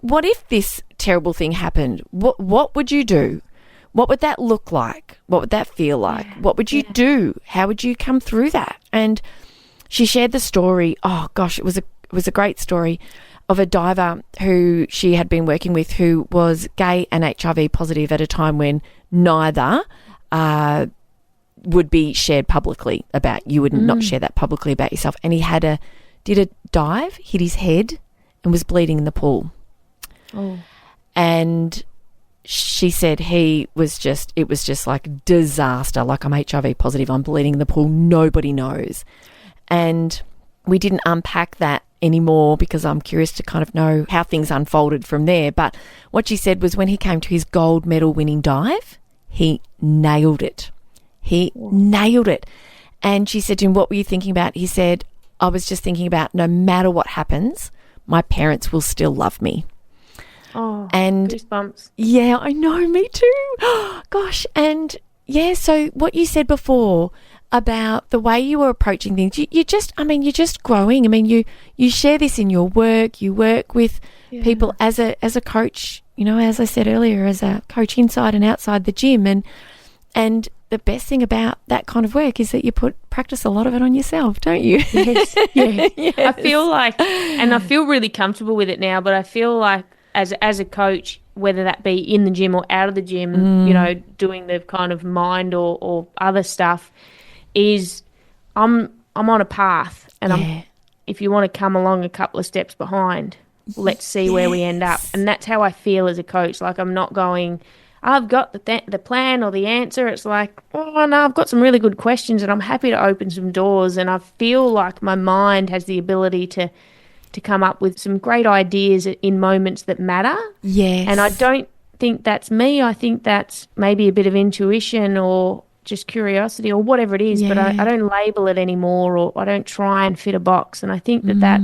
Speaker 1: What if this terrible thing happened? What would you do? What would that look like? What would that feel like? What would you do? How would you come through that? And she shared the story. Oh gosh, it was a great story of a diver who she had been working with, who was gay and HIV positive at a time when neither would be shared publicly about. You would not share that publicly about yourself. And he did a dive, hit his head, and was bleeding in the pool.
Speaker 2: Oh.
Speaker 1: And she said it was just like disaster. Like, I'm HIV positive, I'm bleeding in the pool, nobody knows. And we didn't unpack that anymore, because I'm curious to kind of know how things unfolded from there. But what she said was, when he came to his gold medal winning dive, he nailed it. Nailed it. And she said to him, what were you thinking about? He said, I was just thinking about, no matter what happens, my parents will still love me.
Speaker 2: Oh,
Speaker 1: and
Speaker 2: goosebumps.
Speaker 1: Yeah, I know, me too. Gosh. And yeah, so what you said before about the way you were approaching things, you're just growing. I mean, you share this in your work. You work with people as a coach, as I said earlier, as a coach inside and outside the gym. And the best thing about that kind of work is that you practice a lot of it on yourself, don't you?
Speaker 2: Yes. I feel like, and I feel really comfortable with it now, but I feel like as a coach, whether that be in the gym or out of the gym, you know, doing the kind of mind or other stuff, is I'm on a path, and if you want to come along a couple of steps behind, let's see where we end up. And that's how I feel as a coach. Like, I'm not going, I've got the plan or the answer. It's like, oh no, I've got some really good questions and I'm happy to open some doors, and I feel like my mind has the ability to come up with some great ideas in moments that matter.
Speaker 1: Yes.
Speaker 2: And I don't think that's me. I think that's maybe a bit of intuition or just curiosity or whatever it is, but I don't label it anymore, or I don't try and fit a box. And I think that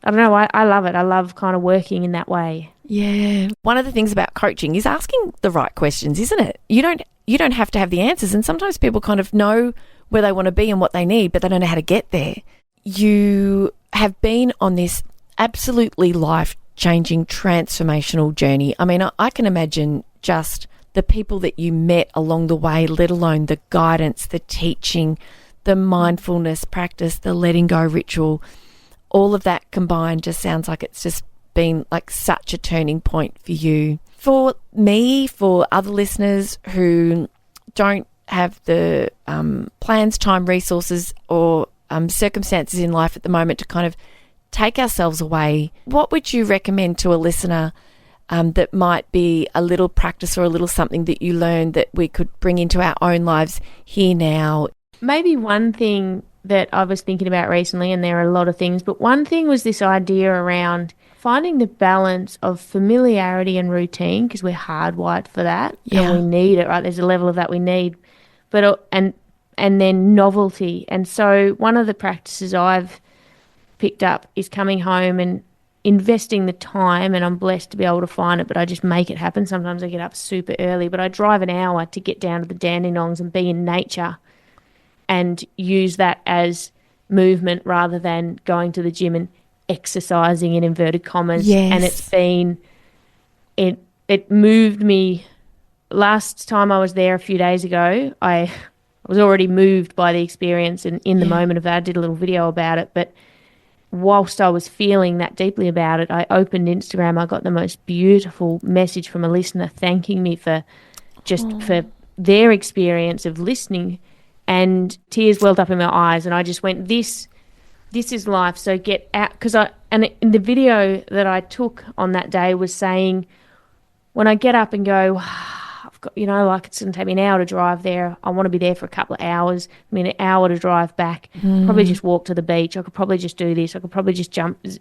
Speaker 2: I don't know, I love it. I love kind of working in that way.
Speaker 1: Yeah. One of the things about coaching is asking the right questions, isn't it? You don't have to have the answers, and sometimes people kind of know where they want to be and what they need, but they don't know how to get there. You have been on this absolutely life-changing, transformational journey. I mean, I can imagine just the people that you met along the way, let alone the guidance, the teaching, the mindfulness practice, the letting go ritual, all of that combined just sounds like it's just been like such a turning point for you. For me, for other listeners who don't have the plans, time, resources, or circumstances in life at the moment to kind of take ourselves away, what would you recommend to a listener that might be a little practice or a little something that you learned that we could bring into our own lives here now?
Speaker 2: Maybe one thing that I was thinking about recently, and there are a lot of things, but one thing was this idea around finding the balance of familiarity and routine, because we're hardwired for that, and we need it, right? There's a level of that we need, but and then novelty. And so one of the practices I've picked up is coming home and investing the time, and I'm blessed to be able to find it, but I just make it happen. Sometimes I get up super early, but I drive an hour to get down to the Dandenongs and be in nature and use that as movement rather than going to the gym and exercising in inverted commas.
Speaker 1: Yes.
Speaker 2: And it's been, it moved me. Last time I was there a few days ago, I was already moved by the experience, and in the moment of that, I did a little video about it. But whilst I was feeling that deeply about it, I opened Instagram. I got the most beautiful message from a listener thanking me for for their experience of listening, and tears welled up in my eyes. And I just went, this is life. So get out. And in the video that I took on that day was saying, when I get up and go, I've got, like it's going to take me an hour to drive there. I want to be there for a couple of hours. I mean, an hour to drive back. Probably just walk to the beach. I could probably just do this. I could probably just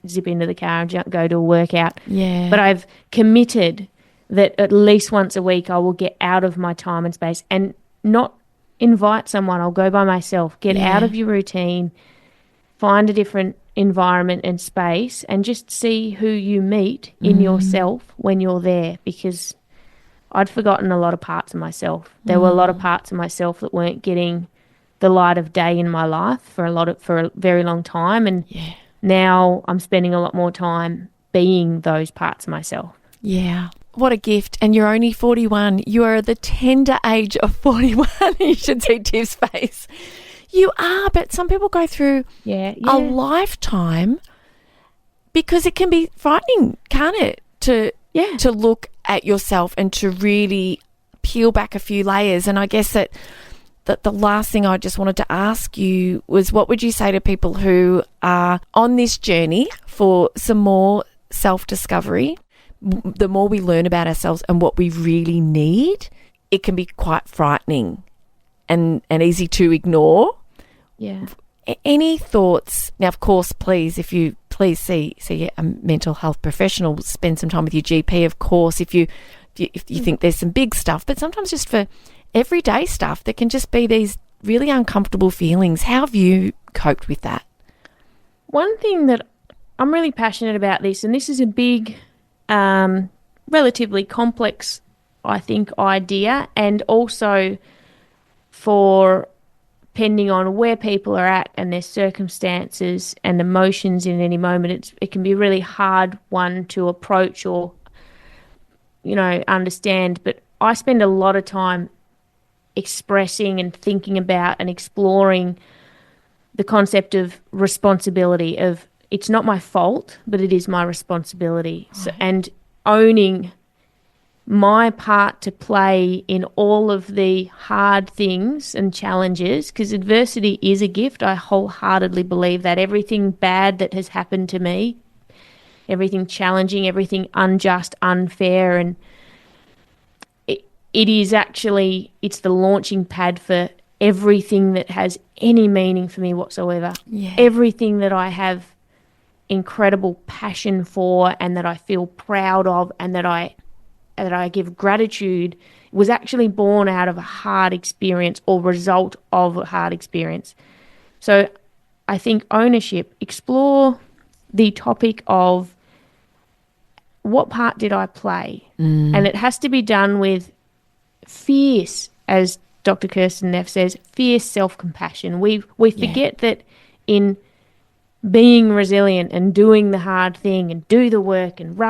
Speaker 2: zip into the car and go do a workout.
Speaker 1: Yeah.
Speaker 2: But I've committed that at least once a week I will get out of my time and space and not invite someone. I'll go by myself. Get out of your routine. Find a different environment and space, and just see who you meet in yourself when you're there, because I'd forgotten a lot of parts of myself. There were a lot of parts of myself that weren't getting the light of day in my life for a very long time, and now I'm spending a lot more time being those parts of myself.
Speaker 1: Yeah. What a gift. And you're only 41. You are the tender age of 41. You should see Tiff's face. You are, but some people go through a lifetime, because it can be frightening, can't it? To look at yourself and to really peel back a few layers. And I guess that the last thing I just wanted to ask you was, what would you say to people who are on this journey for some more self-discovery? The more we learn about ourselves and what we really need, it can be quite frightening and easy to ignore.
Speaker 2: Yeah.
Speaker 1: Any thoughts? Now, of course, please see a mental health professional, spend some time with your GP, of course, if you think there's some big stuff, but sometimes just for everyday stuff, there can just be these really uncomfortable feelings. How have you coped with that?
Speaker 2: One thing that I'm really passionate about this, and this is a big, relatively complex, I think, idea, and also for depending on where people are at and their circumstances and emotions in any moment, it can be a really hard one to approach or, understand. But I spend a lot of time expressing and thinking about and exploring the concept of responsibility, of it's not my fault, but it is my responsibility. So, and owning my part to play in all of the hard things and challenges, because adversity is a gift. I wholeheartedly believe that everything bad that has happened to me, everything challenging, everything unjust, unfair, and it is actually, it's the launching pad for everything that has any meaning for me whatsoever.
Speaker 1: Yeah.
Speaker 2: Everything that I have incredible passion for and that I feel proud of and that I give gratitude was actually born out of a hard experience or result of a hard experience. So I think ownership, explore the topic of what part did I play? And it has to be done with fierce, as Dr. Kirsten Neff says, fierce self-compassion. We forget that in being resilient and doing the hard thing and do the work and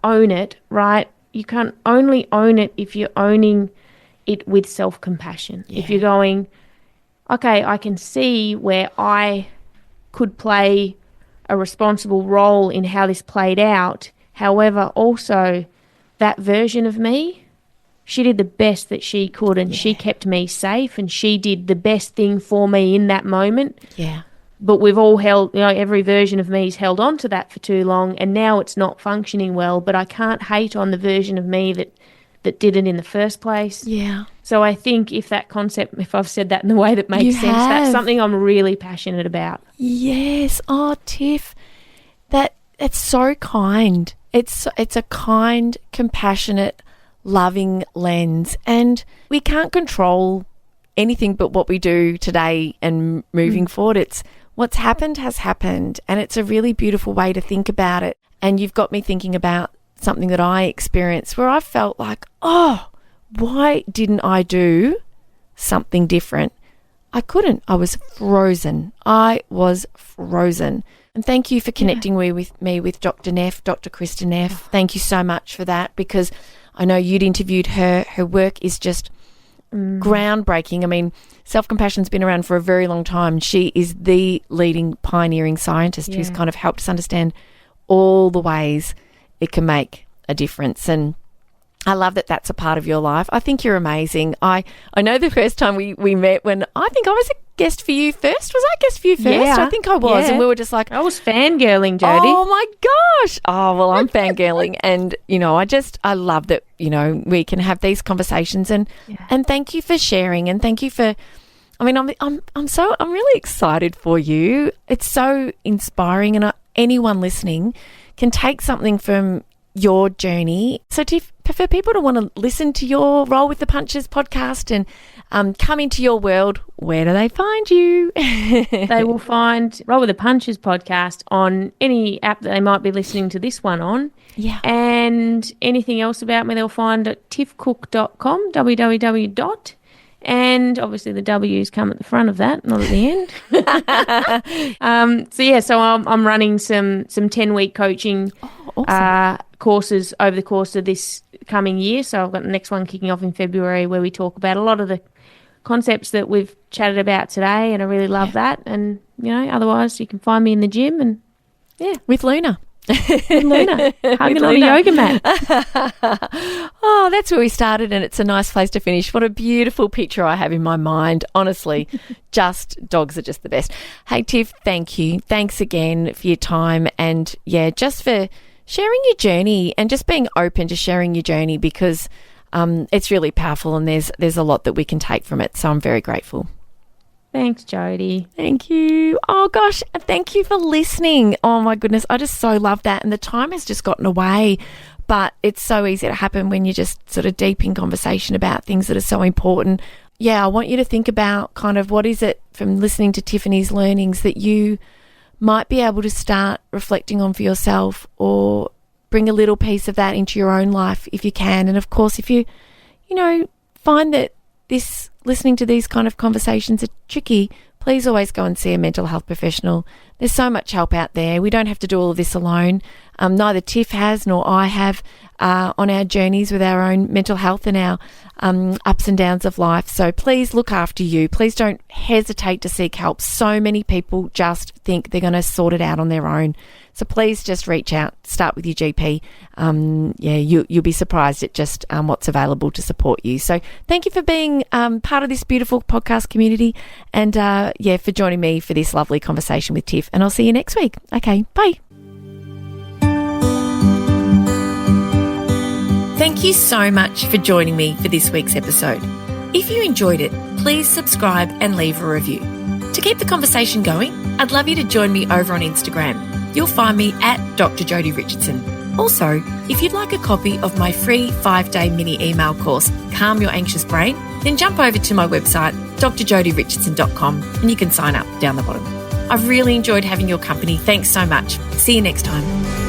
Speaker 2: own it, right? You can only own it if you're owning it with self-compassion. Yeah. If you're going, okay, I can see where I could play a responsible role in how this played out. However, also that version of me, she did the best that she could and she kept me safe and she did the best thing for me in that moment.
Speaker 1: Yeah.
Speaker 2: But we've all held, every version of me's held on to that for too long and now it's not functioning well, but I can't hate on the version of me that did it in the first place.
Speaker 1: Yeah.
Speaker 2: So I think if I've said that in the way that makes sense, that's something I'm really passionate about.
Speaker 1: Yes. Oh, Tiff, that's so kind. It's a kind, compassionate, loving lens, and we can't control anything but what we do today and moving forward. It's what's happened has happened, and it's a really beautiful way to think about it. And you've got me thinking about something that I experienced where I felt like, oh, why didn't I do something different? I couldn't. I was frozen. And thank you for connecting me with Dr. Neff, Dr. Kristen Neff. Thank you so much for that, because I know you'd interviewed her. Her work is just groundbreaking. I mean, self-compassion's been around for a very long time. She is the leading pioneering scientist who's kind of helped us understand all the ways it can make a difference. And I love that that's a part of your life. I think you're amazing. I know the first time we met, when I think I was a guest for you first. Was I a guest for you first?
Speaker 2: Yeah.
Speaker 1: I think I was. Yeah. And we were just like...
Speaker 2: I was fangirling, Jodie.
Speaker 1: Oh, my gosh. Oh, well, I'm fangirling. And, I love that, we can have these conversations. And thank you for sharing. And thank you for... I mean, I'm really excited for you. It's so inspiring. And anyone listening can take something from your journey. So, Tiff, for people to want to listen to your Roll with the Punches podcast and come into your world, where do they find you?
Speaker 2: They will find Roll with the Punches podcast on any app that they might be listening to this one on.
Speaker 1: Yeah.
Speaker 2: And anything else about me they'll find at tiffcook.com, www. And obviously the W's come at the front of that, not at the end. So I'm running some 10-week coaching courses over the course of this coming year. So I've got the next one kicking off in February, where we talk about a lot of the concepts that we've chatted about today, and I really love that. And, otherwise you can find me in the gym and,
Speaker 1: with Luna.
Speaker 2: With Luna, hugging on a yoga mat.
Speaker 1: Oh, that's where we started, and it's a nice place to finish. What a beautiful picture I have in my mind. Honestly, dogs are just the best. Hey, Tiff, thank you. Thanks again for your time, and just for sharing your journey and just being open to sharing your journey, because it's really powerful, and there's a lot that we can take from it. So I'm very grateful.
Speaker 2: Thanks, Jodie.
Speaker 1: Thank you. Oh, gosh. Thank you for listening. Oh, my goodness. I just so love that. And the time has just gotten away. But it's so easy to happen when you're just sort of deep in conversation about things that are so important. Yeah, I want you to think about kind of what is it from listening to Tiffany's learnings that you might be able to start reflecting on for yourself, or bring a little piece of that into your own life if you can. And, of course, if you find that listening to these kind of conversations are tricky, please always go and see a mental health professional. There's so much help out there. We don't have to do all of this alone. Neither Tiff has nor I have on our journeys with our own mental health and our ups and downs of life. So please look after you. Please don't hesitate to seek help. So many people just think they're going to sort it out on their own. So please just reach out. Start with your GP. You'll be surprised at just what's available to support you. So thank you for being part of this beautiful podcast community, and for joining me for this lovely conversation with Tiff. And I'll see you next week. Okay, bye. Thank you so much for joining me for this week's episode. If you enjoyed it, please subscribe and leave a review. To keep the conversation going, I'd love you to join me over on Instagram. You'll find me at Dr. Jodie Richardson. Also, if you'd like a copy of my free 5-day mini email course, Calm Your Anxious Brain, then jump over to my website, drjodierichardson.com, and you can sign up down the bottom. I've really enjoyed having your company. Thanks so much. See you next time.